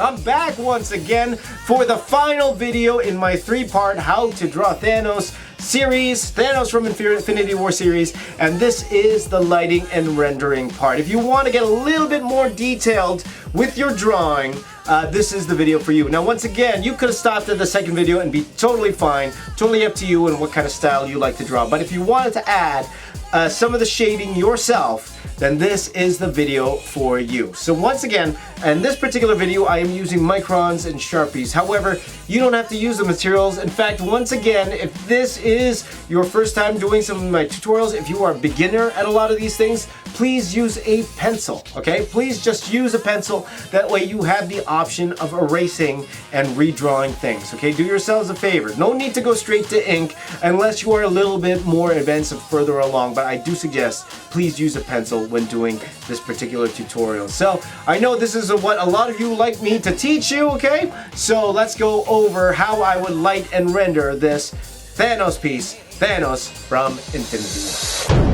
I'm back once again for the final video in my three-part How to Draw Thanos series, Thanos from Infinity War series, and this is the lighting and rendering part. If you want to get a little bit more detailed with your drawing, this is the video for you. Now once again, you could have stopped at the second video and be totally fine, totally up to you and what kind of style you like to draw. But if you wanted to add some of the shading yourself, then this is the video for you. So once again, in this particular video, I am using microns and Sharpies. However, you don't have to use the materials. In fact, once again, if this is your first time doing some of my tutorials, if you are a beginner at a lot of these things, please use a pencil, okay? Please just use a pencil. That way you have the option of erasing and redrawing things, okay? Do yourselves a favor. No need to go straight to ink unless you are a little bit more advanced and further along, but I do suggest please use a pencil when doing this particular tutorial. So I know this is what a lot of you like me to teach you, okay? So let's go over how I would light and render this Thanos piece, Thanos from Infinity War.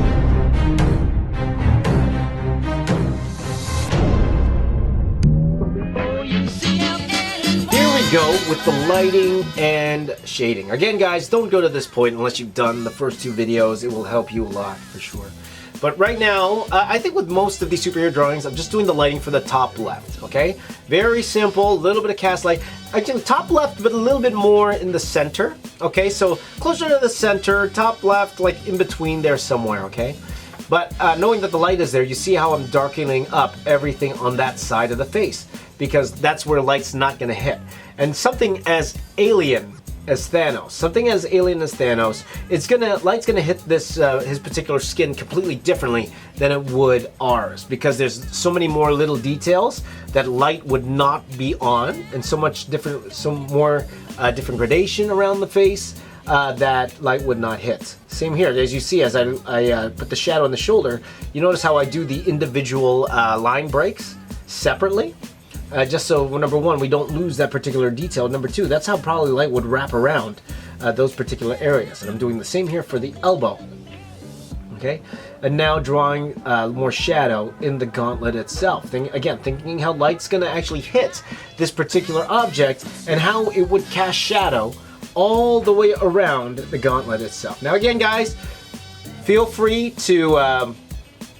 Go with the lighting and shading. Again guys, don't go to this point unless you've done the first two videos. It will help you a lot for sure. But right now, I think with most of these superhero drawings, I'm just doing the lighting for the top left, okay? Very simple, a little bit of cast light. Again, top left, but a little bit more in the center, okay? So closer to the center, top left, like in between there somewhere, okay? But knowing that the light is there, you see how I'm darkening up everything on that side of the face, because that's where light's not gonna hit. And something as alien as Thanos, light's gonna hit this his particular skin completely differently than it would ours, because there's so many more little details that light would not be on, and so more different gradation around the face that light would not hit. Same here, as you see, as I put the shadow on the shoulder, you notice how I do the individual line breaks separately. Just so, number one, we don't lose that particular detail. Number two, that's how probably light would wrap around those particular areas. And I'm doing the same here for the elbow. Okay? And now drawing more shadow in the gauntlet itself. Thinking how light's going to actually hit this particular object and how it would cast shadow all the way around the gauntlet itself. Now again, guys, feel free to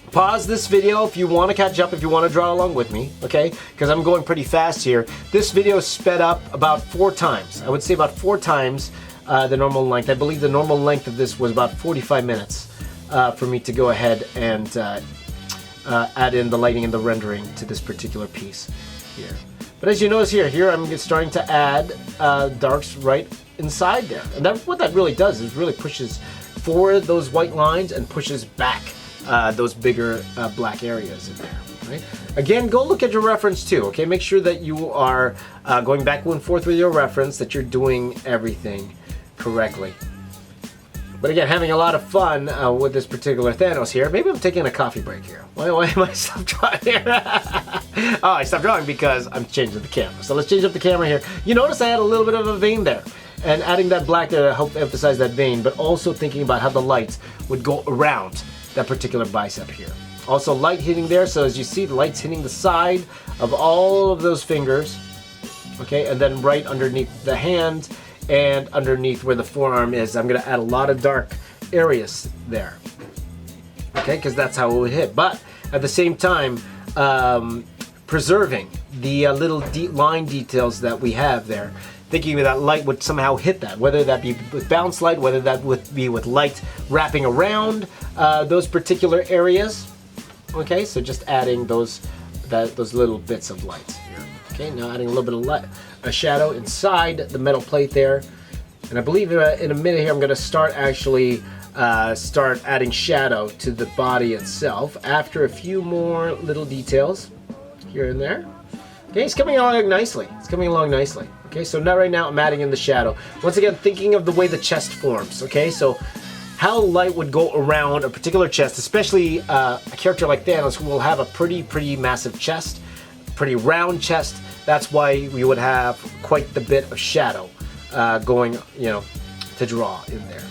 pause this video if you want to catch up, if you want to draw along with me, okay? Because I'm going pretty fast here. This video is sped up about 4 times. I would say about 4 times the normal length. I believe the normal length of this was about 45 minutes for me to go ahead and add in the lighting and the rendering to this particular piece here. But as you notice here I'm starting to add darks right inside there. And what that really does is really pushes forward those white lines and pushes back those bigger black areas in there, right? Again, go look at your reference too, okay? Make sure that you are going back and forth with your reference, that you're doing everything correctly. But again, having a lot of fun with this particular Thanos here. Maybe I'm taking a coffee break here. Why am I stop drawing here? Oh, I stopped drawing because I'm changing the camera. So let's change up the camera here. You notice I had a little bit of a vein there. And adding that black there to help emphasize that vein, but also thinking about how the lights would go around that particular bicep here. Also light hitting there, so as you see, the light's hitting the side of all of those fingers, okay, and then right underneath the hand and underneath where the forearm is. I'm gonna add a lot of dark areas there, okay, because that's how it would hit. But at the same time, preserving the little line details that we have there, thinking that light would somehow hit that, whether that be with bounce light, whether that would be with light wrapping around those particular areas. Okay, so just adding those little bits of light here. Okay, now adding a little bit of light, a shadow inside the metal plate there. And I believe in a minute here I'm going to start adding shadow to the body itself after a few more little details here and there. Okay, it's coming along nicely. Okay, so now right now I'm adding in the shadow. Once again, thinking of the way the chest forms, okay? So how light would go around a particular chest, especially a character like Thanos who will have a pretty massive chest, pretty round chest. That's why we would have quite the bit of shadow going, to draw in there.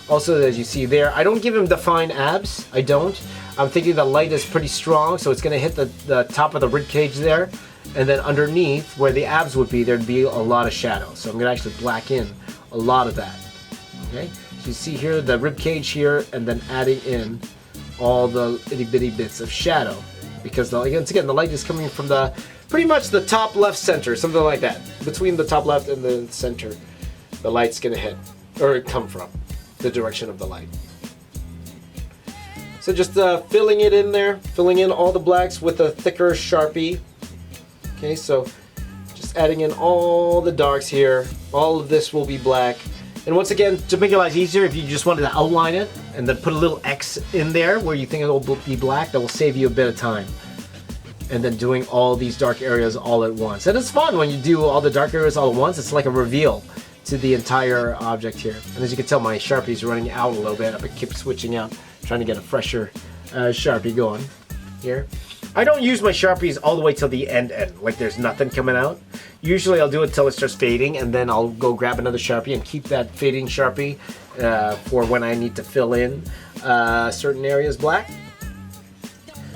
Also, as you see there, I don't give him defined abs. I don't. I'm thinking the light is pretty strong, so it's going to hit the top of the rib cage there. and then underneath where the abs would be, there'd be a lot of shadow. So I'm gonna actually black in a lot of that. Okay, so you see here the rib cage here, and then adding in all the itty bitty bits of shadow, because once again the light is coming from the pretty much the top left center, something like that. Between the top left and the center, the light's gonna hit or come from the direction of the light. So just filling it in there, filling in all the blacks with a thicker Sharpie. Okay, so just adding in all the darks here. All of this will be black. And once again, to make your life easier, if you just wanted to outline it and then put a little X in there where you think it will be black, that will save you a bit of time. And then doing all these dark areas all at once. And it's fun when you do all the dark areas all at once. It's like a reveal to the entire object here. And as you can tell, my Sharpie is running out a little bit. I keep switching out, trying to get a fresher Sharpie going here. I don't use my Sharpies all the way till the end, like there's nothing coming out. Usually I'll do it till it starts fading, and then I'll go grab another Sharpie and keep that fading Sharpie for when I need to fill in certain areas black.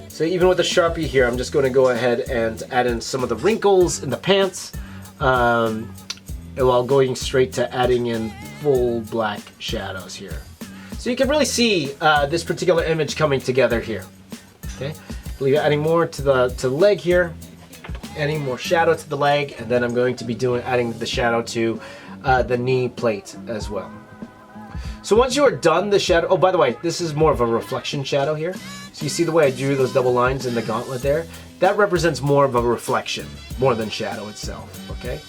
So even with the Sharpie here, I'm just going to go ahead and add in some of the wrinkles in the pants, while going straight to adding in full black shadows here. So you can really see this particular image coming together here. Okay, adding more to the leg here, adding more shadow to the leg, and then I'm going to be adding the shadow to the knee plate as well. So once you are done the shadow, oh by the way, this is more of a reflection shadow here. So you see the way I drew those double lines in the gauntlet there? That represents more of a reflection, more than shadow itself, okay?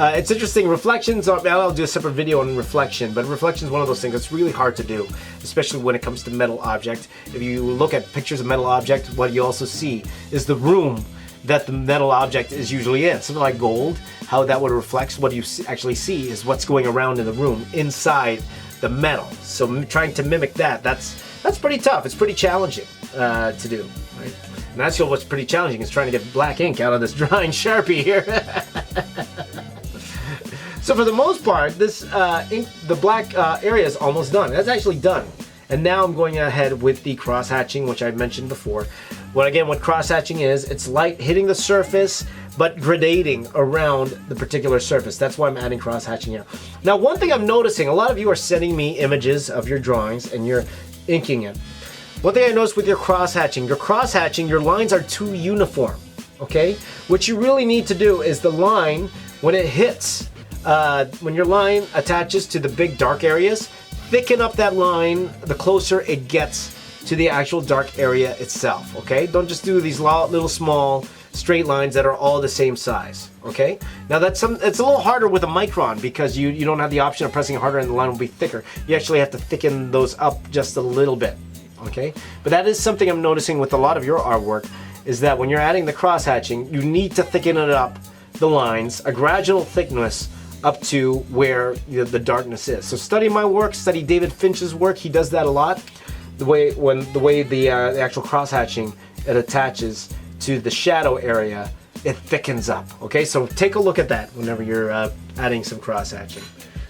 It's interesting, reflections are, I'll do a separate video on reflection, but reflection is one of those things that's really hard to do, especially when it comes to metal object. If you look at pictures of metal object, what you also see is the room that the metal object is usually in. Something like gold, how that would reflect, what you actually see is what's going around in the room, inside the metal. So trying to mimic that, that's pretty tough. It's pretty challenging to do, right? And that's what's pretty challenging, is trying to get black ink out of this drying Sharpie here. So for the most part, this the black area is almost done. That's actually done. And now I'm going ahead with the cross-hatching, which I mentioned before. What cross-hatching is, it's light hitting the surface, but gradating around the particular surface. That's why I'm adding cross-hatching here. Now, one thing I'm noticing, a lot of you are sending me images of your drawings and you're inking it. One thing I noticed with your cross-hatching, your lines are too uniform, okay? What you really need to do is the line, when it hits, when your line attaches to the big dark areas, thicken up that line the closer it gets to the actual dark area itself, okay? Don't just do these little small straight lines that are all the same size, okay? Now it's a little harder with a micron because you don't have the option of pressing harder and the line will be thicker. You actually have to thicken those up just a little bit, okay? But that is something I'm noticing with a lot of your artwork, is that when you're adding the cross-hatching, you need to thicken it up, the lines, a gradual thickness up to where the darkness is. So study my work, study David Finch's work. He does that a lot. The way the actual cross-hatching, it attaches to the shadow area, it thickens up. Okay, so take a look at that whenever you're adding some cross-hatching.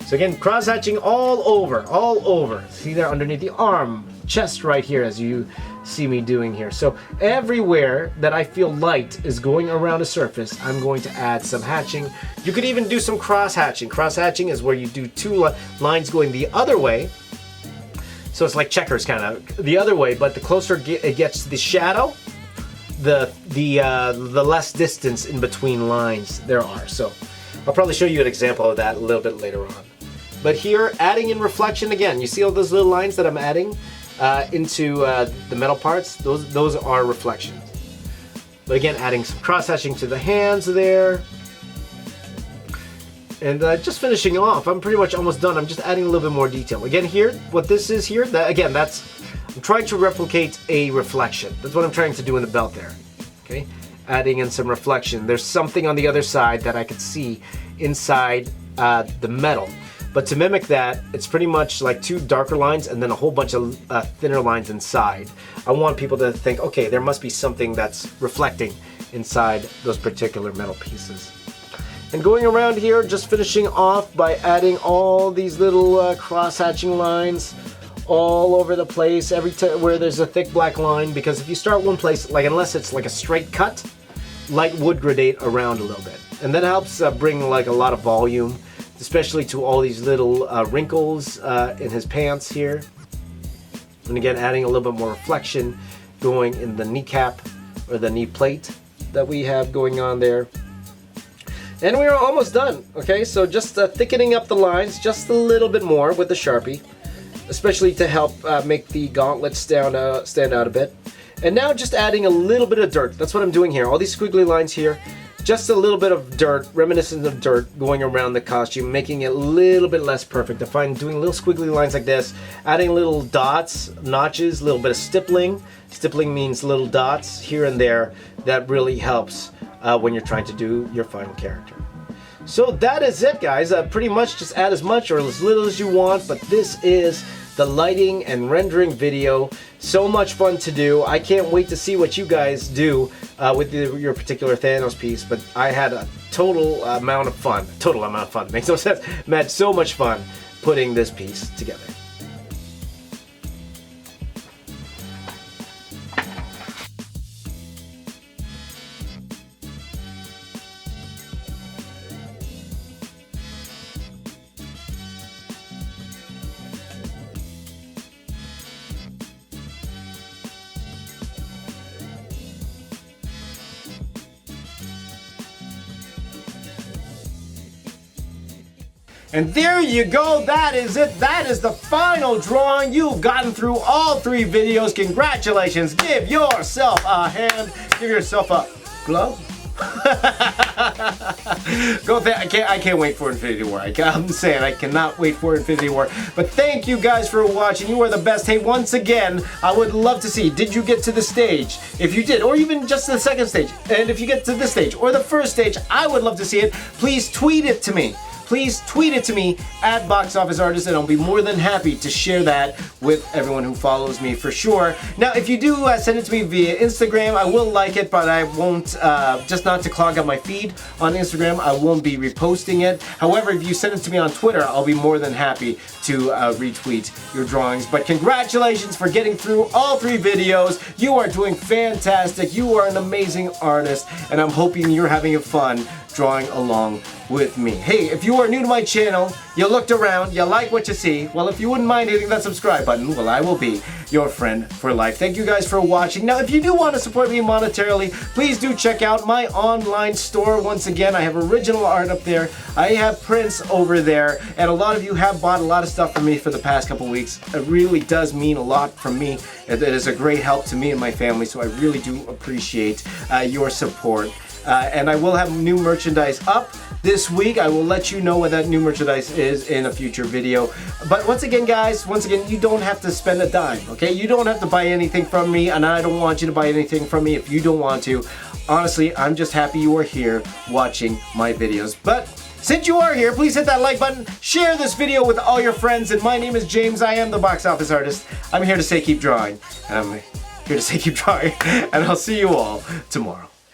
So again, cross-hatching all over. See there underneath the arm, chest right here, as you see me doing here. So everywhere that I feel light is going around a surface, I'm going to add some hatching. You could even do some cross-hatching. Cross-hatching is where you do two lines going the other way. So it's like checkers kind of the other way, but the closer it gets to the shadow, the less distance in between lines there are. So I'll probably show you an example of that a little bit later on. But here, adding in reflection again, you see all those little lines that I'm adding into the metal parts? Those are reflections. But again, adding some cross-hatching to the hands there. And just finishing off, I'm pretty much almost done. I'm just adding a little bit more detail. Again here, what this is here, I'm trying to replicate a reflection. That's what I'm trying to do in the belt there. Okay, adding in some reflection. There's something on the other side that I could see inside the metal. But to mimic that, it's pretty much like two darker lines and then a whole bunch of thinner lines inside. I want people to think, okay, there must be something that's reflecting inside those particular metal pieces. And going around here, just finishing off by adding all these little cross-hatching lines all over the place, where there's a thick black line, because if you start one place, like unless it's like a straight cut, light wood gradate around a little bit. And that helps bring like a lot of volume, especially to all these little wrinkles in his pants here. And again, adding a little bit more reflection going in the kneecap or the knee plate that we have going on there. And we are almost done, okay? So just thickening up the lines just a little bit more with the Sharpie, especially to help make the gauntlets stand out a bit. And now just adding a little bit of dirt. That's what I'm doing here. All these squiggly lines here, just a little bit of dirt, reminiscent of dirt going around the costume, making it a little bit less perfect. I find doing little squiggly lines like this, adding little dots, notches, a little bit of stippling. Stippling means little dots here and there. That really helps when you're trying to do your final character. So that is it, guys. Pretty much just add as much or as little as you want, but this is the lighting and rendering video. So much fun to do. I can't wait to see what you guys do with your particular Thanos piece, but I had a total amount of fun. Total amount of fun. Makes no sense. I had so much fun putting this piece together. And there you go, that is it. That is the final drawing. You've gotten through all 3 videos. Congratulations. Give yourself a hand. Give yourself a glove. I can't wait for Infinity War. I'm saying I cannot wait for Infinity War. But thank you guys for watching. You are the best. Hey, once again, I would love to see, did you get to the stage? If you did, or even just the second stage, and if you get to this stage or the first stage, I would love to see it. Please tweet it to me. Please tweet it to me at Box Office Artist, and I'll be more than happy to share that with everyone who follows me for sure. Now, if you do send it to me via Instagram, I will like it, but I won't, just not to clog up my feed on Instagram, I won't be reposting it. However, if you send it to me on Twitter, I'll be more than happy to retweet your drawings. But congratulations for getting through all 3 videos. You are doing fantastic. You are an amazing artist, and I'm hoping you're having fun drawing along with me. Hey, if you are new to my channel, you looked around, you like what you see, well, if you wouldn't mind hitting that subscribe button, well, I will be your friend for life. Thank you guys for watching. Now, if you do want to support me monetarily, please do check out my online store. Once again, I have original art up there. I have prints over there, and a lot of you have bought a lot of stuff from me for the past couple weeks. It really does mean a lot from me. It is a great help to me and my family, so I really do appreciate your support. And I will have new merchandise up this week. I will let you know what that new merchandise is in a future video. But once again, guys, you don't have to spend a dime, okay? You don't have to buy anything from me, and I don't want you to buy anything from me if you don't want to. Honestly, I'm just happy you are here watching my videos. But since you are here, please hit that like button, share this video with all your friends, and my name is James. I am the Box Office Artist. I'm here to say keep drawing, and I'm here to say keep drawing, and I'll see you all tomorrow.